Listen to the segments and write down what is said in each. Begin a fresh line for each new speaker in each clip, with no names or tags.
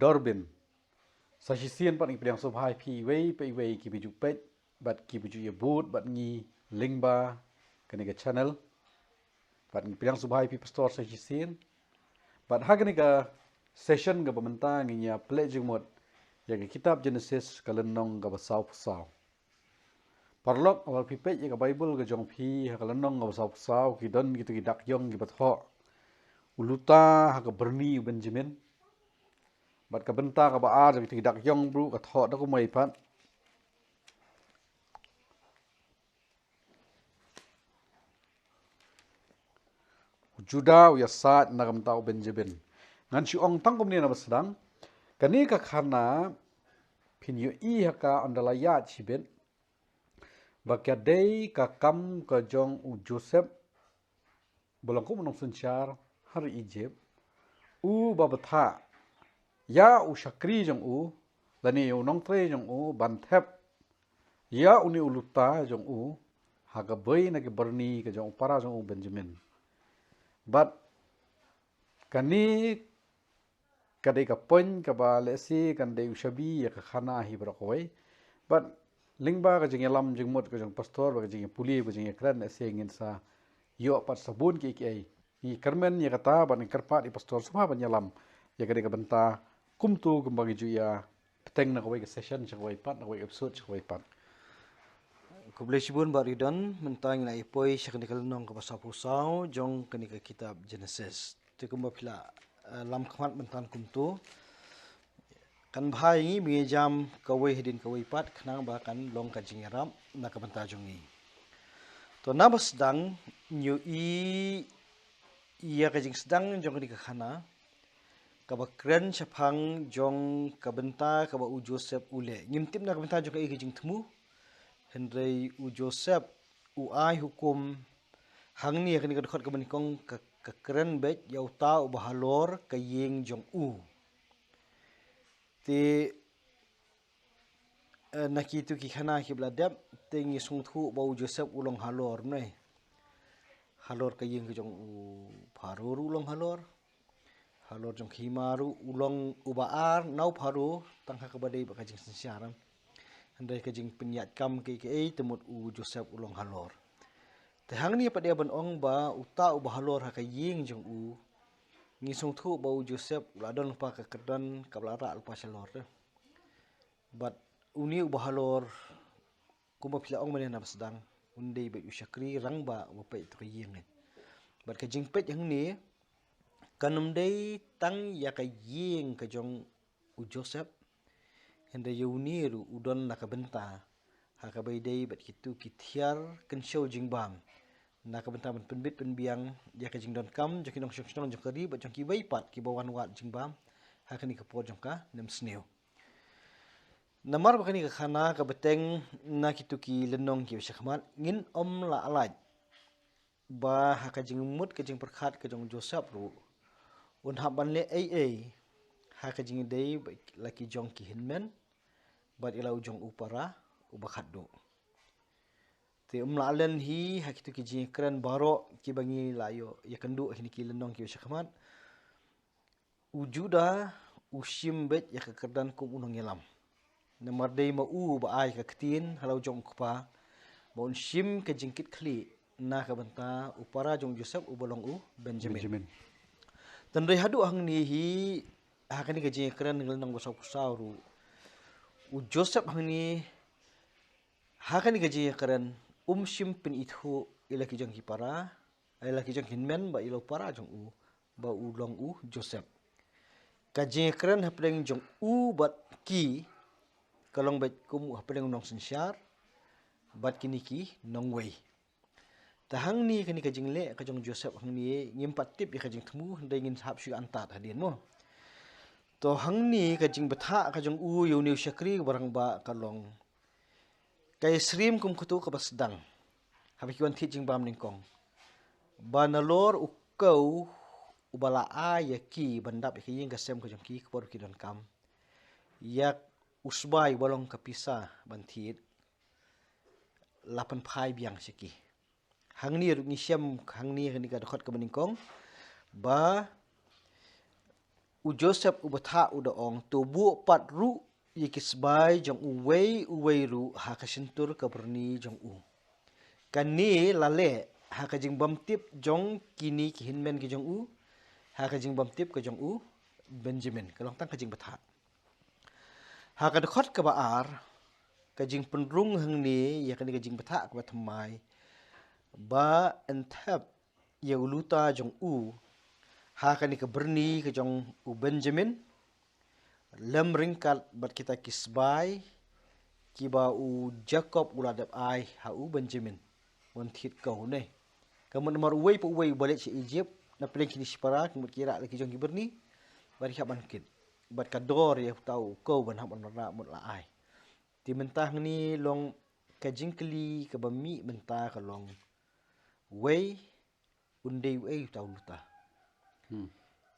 Dorbin. Sasisian pat ngi pedang sobhai pi wei ki biju pet bat ki biju ye boot bat ngi lingba kani ga channel bat ngi pedang sobhai pi pastor sasisian bat hagani ga session ga bamenta ngi ya play jingmot ya ga kitab Genesis kalenong ga basau pusau. Parlok awal pi pet ya ga Bible ga jong pi kalenong ga basau pusau ki don gitu ki dak yong ki batho uluta ha ga Bernie Benjamin bat ka benta ka ba jadi tidak yong bru ka tho da ko mai pat Juda ya sat na kam tau Benjamin ngan si ong tang kom ni na basdang kani ka khana pinyo I haka andala ya chiben bakya dei ka kam ka jong u Joseph bolong ko monong sunchar har Egypt u babatha ya u shakri jong u lani u nong tre jong u banthep ya uni uluta jong u haga boy na ke Bernie ke jong para jong u Benjamin but kani kadai ka pon ka ba lesi kan dei u shabi ya ka khana hi brokoi but lingba ka jing lam jing mot ka jong pastor ka jing puli ka jing kran se ngin sa yo pat sabun ki ai ni karmen ya kata ban karpa di pastor semua ban yalam ya kadai ka benta kumtu kumbagi juya peteng na kawai ke session kawai pat na kawai episode kawai pat
Kublesibun baridon mentang na ipoi syakni kalnong ka pasal pusau jong kani ka kitab Genesis. Ti kumba pila lam khmat mentan kumtu kan bhai ngi mi jam kawai hidin kawai pat khnang ba kan long ka jingaram na ka benta jong ni. To na basdang nyu I iya ka jing sedang jong kani ka khana kaba kren chapang jong kabenta kaba u Joseph ule ngimtip na kabenta jong ka jing temu Henry u Joseph u ai hukum hangni kani kadkhot kabani kong ka kren bet yau ta u bahalor ka yeng jong u ti nakitu ki khana ki bladap tengi sungthu ba u Joseph ulong halor noi halor ka yeng jong u pharur ulong halor jong khimaru ulong ubaar nau pharu tangka kabadai ba kajing sensiaram andai kajing penyat kam ke temut u Joseph ulong halor te hang ni padia ban ong ba uta u bahalor ha ka yeng jong u ngisung thu ba u Joseph ladon pa ka kedan kablara alpa shalor but uni u bahalor kuma pila ong mane na sedang undai ba u syakri rang ba wa pa itu ka yeng but kajing pet yang ni kanum dei tang ya ka yeng ka jong u Joseph hende yuniru udon na ka benta ha ka bai dei bat kitu kithiar kan show jingbam na ka benta ban penbit penbiang ya ka jingdon kam jokinong shong jong kari bat jong ki bai pat ki bawan wat jingbam ha kani ka po jong ka nem sneu namar ba kani ka khana ka beteng na kitu ki lenong ki shakhmat ngin om la alaj ba ha ka jingmut ka jing perkhat ka jong Joseph ru un haban le ai ha ka jing dei laki jong ki hinmen bat ilau jong upara ubakhatdo te umlalen hi hakitu ki jing kran baro ki bangi layo ya kandu hini ki lenong ki shakhmat ujuda ushim bet ya kekerdan kum unong yelam namar dei ma u ba ai ka ktin halau jong kupa bon shim ke jingkit khli na ka banta upara jong Joseph ubolong u Benjamin. Dan rei hadu hang ni hi hakani ka jing kran lenong basau pusau ru u Joseph hangni hakani gaji karen shim pin ithu ila ki jong hipara ila ki jong hinmen ba ilo para jong u ba u long u Joseph gaji karen hapreng jong u bat ki kalong bet kum hapreng nong sensyar bat kini ki nong wei tahang ni kani kajing le ka jong Joseph hangni ngimpat tip ya kajing temu ndai ngin hap syu antat hadin mo to hang ni ka jing betha ka jong u yu ni syakri barang ba kalong kai srim kum kutu ka basdang habi kiwan thi jing bam ningkong banalor ukau ubala a yaki bandap ki ying ka sem ka jong ki por ki don kam yak usbai balong ka pisa banthit 8 phai biang siki hang ni ru ni syam hang ni ka dokot ka ningkong ba Joseph ubata udaong tubu pat ru yikisbai jong uwei ru hakasintur kaberni jong u. Kani lale hakajing bamtip jong kini kihinmen ke jong u hakajing bamtip ke jong u Benjamin kalong tang kajing bata. Hakadkhot ka baar kajing penrung hang ni ya kani kajing bata ka batamai ba entap ya uluta jong u hakani ka berni ke jong u Benjamin lem ringkat bat kita kisbai kiba u Jacob uladap ai ha u Benjamin wan thit kau ne kamu nomor uwei pu uwei balik si Egypt na peling kini sipara kemut kira lagi jong berni bari haban kit bat kador ya tahu kau ban haban ra mut la ai ti mentah ni long kajing keli ka bami mentah ka long wei undei wei tahu luta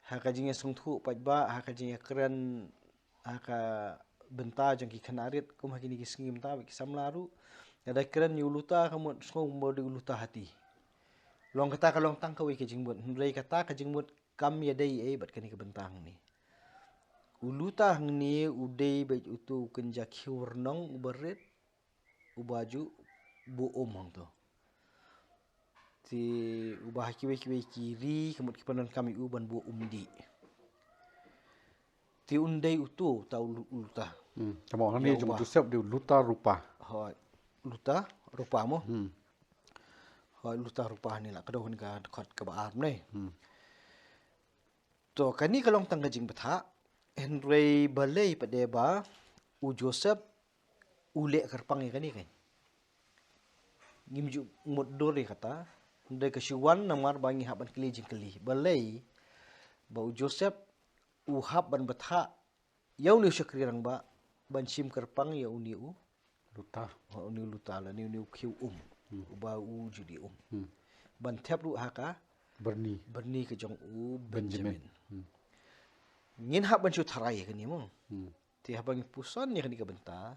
hakajing sung thu pat ba hakajing keren haka benta jong ki kanarit kum hakini ki singim ta ki samlaru ada keren ni uluta kamu song mo di uluta hati long kata ka long tang ka wei kajing mut rei kata kajing mut kam ya dei bat kani ka bentang ni uluta ni udei bet utu kenja khiurnong uberit ubaju bu hang to ti ubah kiwe kiri kemut kipanan kami uban bu umdi ti undai utu tau uluta
Kamu orang ni jong Joseph di luta rupa.
hoi luta rupa mo hoi luta rupa ni la kadau ni ka dekat ka baar ni to kani kalong tang kajing betha Henry balai pada ba u Joseph ule kerpang ni kani kan ngimju modore kata ndai kasiwan namar bangi haban keli jing keli balai ba u Joseph u hab ban betha yau ni syakri rang ba ban sim kerpang ya uni u
Luta.
uni luta la ni khiu ba u judi ban thep ru haka berni ke jong u Benjamin. Ngin hab ban chu tharai ke ni mo. Ti habang puson ni kani ka benta.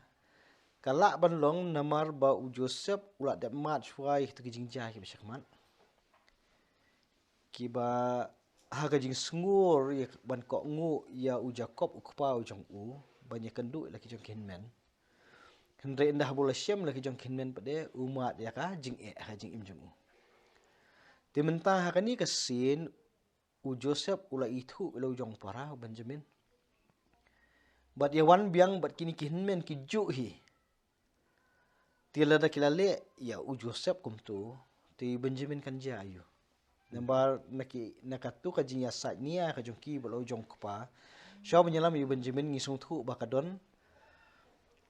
Kala ban long namar ba u Joseph ula dat mat swai tu ke jingja ke besakman. Ki ba ha ka jing sngur ya ban ko ngu ya u Jacob u kpa u jong u banyak kendu la ki jong kinmen. Kendra indah bola syam la ki jong kinmen pade umat ya ka jing ha jing im jong u. Ti mentah ha kani ka sin u Joseph ula itu ula jong para Benjamin. Bat ya wan biang bat kini kinmen ki ju hi. Ti la da kilale ya u Joseph kum tu ti Benjamin kan ja ayu. Nambar nakatu ka jing ya sat nia ka jong ki bolo jong kpa. Syau menyelam yu Benjamin ngisung thu bakadon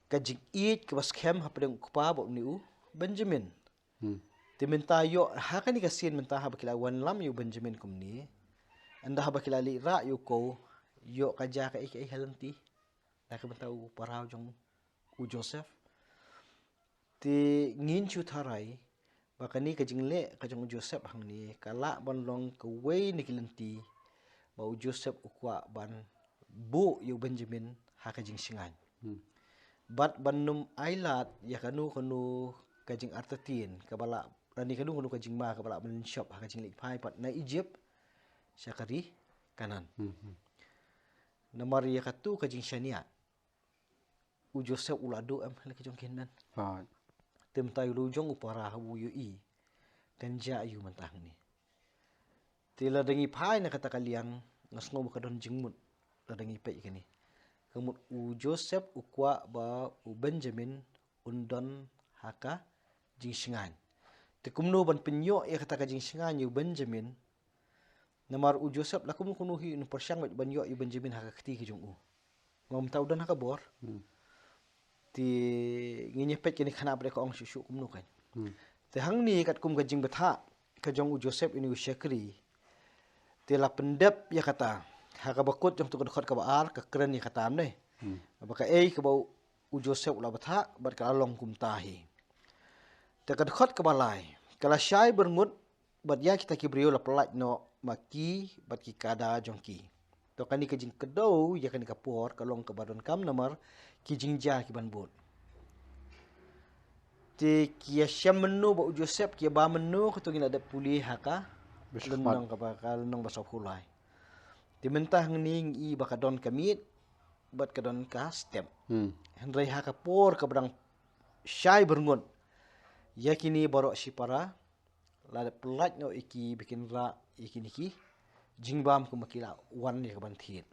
ka jing it ka bas kem ha pedeng kpa bo ni u Benjamin. Ti minta yo ha kan ni ka sin minta ha bakila wan lam yu Benjamin kum ni. Anda ha bakila li ra yu ko yo ka ja ka ik halanti. Na ka minta u parau jong u Joseph. Ti ngin chu tharai bakani ka jingle ka jong Joseph hang ni kala ban long ka wei ni kilanti ba u Joseph ukwa ban bu yu Benjamin ha ka jing singan. Bat banum ailat ya kanu ka jing artatin ka bala rani kanu ka jing ma ka bala ban shop ha ka jing lik pai pat na Egypt syakari kanan. Namar ya katu ka jing syania u Joseph uladu am la ka jong kinnan. Tem tayu lujong upara habu yu i kan ja yu mentah ni. Tila dengi pai na kata kaliang ngasngo bakadon jingmut la dengi pe ikani. Kamut u Joseph ukwa ba u Benjamin undon haka jing singan. Ti kumno ban penyo ya kata ka jing singan yu Benjamin. Namar u Joseph la kumu kunuhi nu persyang ban yo yu Benjamin haka keti ki jong u. Ngom tau dan haka bor. Ti nginyepet kini khana bre ko ong susu kumno kan. Ti hang ni kat kum ka jing betha ka jong u Joseph ini usyakri. Ti la pendep ya kata haka bakut jong tu dekat ka baar ka keren ni kata am deh. Baka ka bau u Joseph ula betha bat ka long kum tahi. Ti ka dekat ka balai. Kala syai berngut bat ya kita ki brio la pelaj no maki bat ki kada jong ki. To kani ka jing kedau ya kani ka por ka long ka badon kam namar ki jingja ki ban bot. Ti kia syam menu ba u Joseph kia ba menu ka tu ngin ada pulih haka lenong ka bakal lenong basop hulai. Ti mentah ngning I bakadon kamit bat kadon ka step. Henry ha kapor ka brang syai berngun. Yakini borok si para la pelat no iki bikin ra iki niki jingbam ku makila wan ya kaban thin.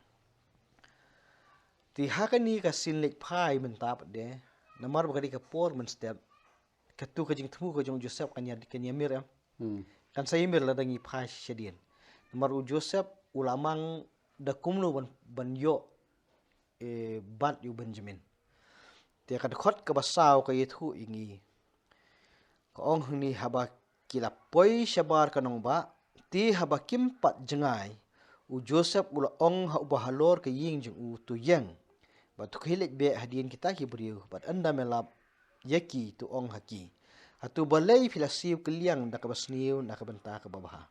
Ti ha ka ni ka sinlik phai mentap de namar bagadi kapor men step katu ka jing temu ka jong Joseph kanya mir em. Kan saya mir la dangi phai sedien. Namar u Joseph ulamang da kumlu ban yo bat yu Benjamin. Ti ka khot ka basau ka yethu ingi. Ka ong ni haba kila poi syabar kanong ba ti haba kimpat jengai u Joseph ula ong ha ubahalor ka ying jeng u tu yang ba tu khilet be hadien kita Hebrew bat anda melap yaki tu ong haki hatu balai filasiu keliang da ka basniu na ka benta ka babaha.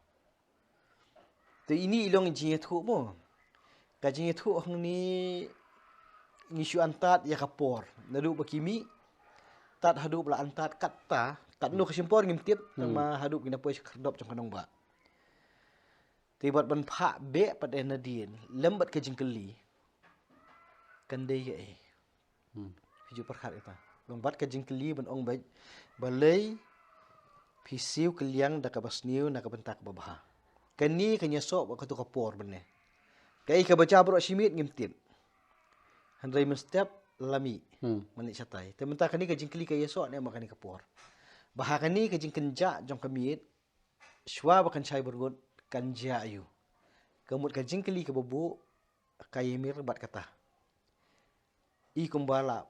Tu ini ilong jinget hu mo ka jinget hu hong ni ngisu antat ya kapor nadu bakimi tat hadu bla antat katta kat nu kasimpor ngimtit ma hadu kina poi kerdop jong kanong ba. Tibat ban pha be pada nadien lembat ke jingkeli kandai ye hiju perkhat eta lembat ke jingkeli ban ong bai balai pisiu keliang da ka basniu na ka bentak babaha kani kanya sok ba katu kapor benne kai ka baca bro simit ngimtit handrai men step lami manik satai tementak kani ka jingkeli ka yesok ne makani kapor bahaka ni ka jingkenja jong kamit shwa bakan chai bergut kanja ayu kemut ka jingkeli ka bobu kayemir bat kata I kumbala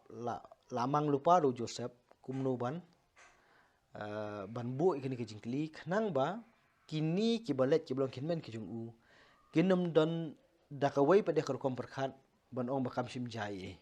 lamang lupa do Joseph kumno ban bu ikini ka jingkeli khnang ba kini ki balet ki blong kinmen ki jong u kinum don dakawai pada kar kom perkhat ban ong bakam sim jai